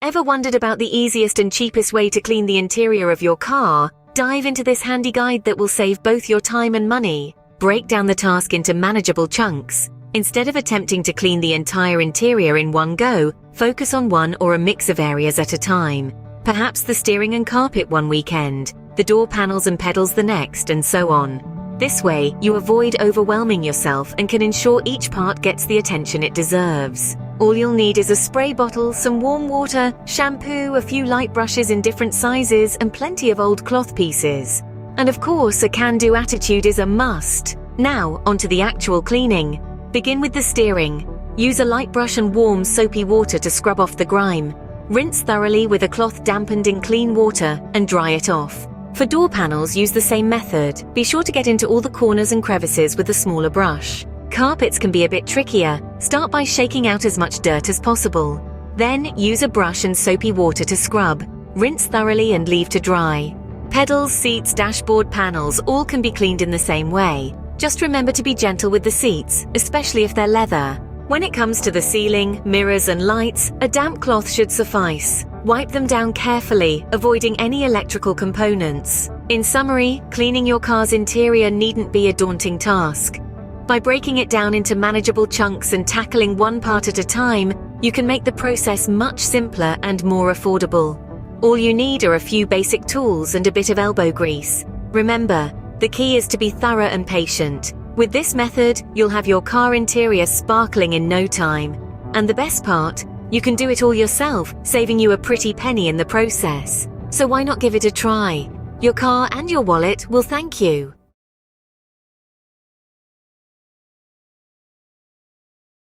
Ever wondered about the easiest and cheapest way to clean the interior of your car? Dive into this handy guide that will save both your time and money. Break down the task into manageable chunks. Instead of attempting to clean the entire interior in one go, focus on one or a mix of areas at a time. Perhaps the steering and carpet one weekend, the door panels and pedals the next, and so on. This way, you avoid overwhelming yourself and can ensure each part gets the attention it deserves. All you'll need is a spray bottle, some warm water, shampoo, a few light brushes in different sizes, and plenty of old cloth pieces. And of course, a can-do attitude is a must. Now, onto the actual cleaning. Begin with the steering. Use a light brush and warm, soapy water to scrub off the grime. Rinse thoroughly with a cloth dampened in clean water and dry it off. For door panels, use the same method. Be sure to get into all the corners and crevices with a smaller brush. Carpets can be a bit trickier. Start by shaking out as much dirt as possible. Then use a brush and soapy water to scrub. Rinse thoroughly and leave to dry. Pedals, seats, dashboard, panels, all can be cleaned in the same way. Just remember to be gentle with the seats, especially if they're leather. When it comes to the ceiling, mirrors and lights, a damp cloth should suffice. Wipe them down carefully, avoiding any electrical components. In summary, cleaning your car's interior needn't be a daunting task. By breaking it down into manageable chunks and tackling one part at a time, you can make the process much simpler and more affordable. All you need are a few basic tools and a bit of elbow grease. Remember, the key is to be thorough and patient. With this method, you'll have your car interior sparkling in no time. And the best part, you can do it all yourself, saving you a pretty penny in the process. So why not give it a try? Your car and your wallet will thank you.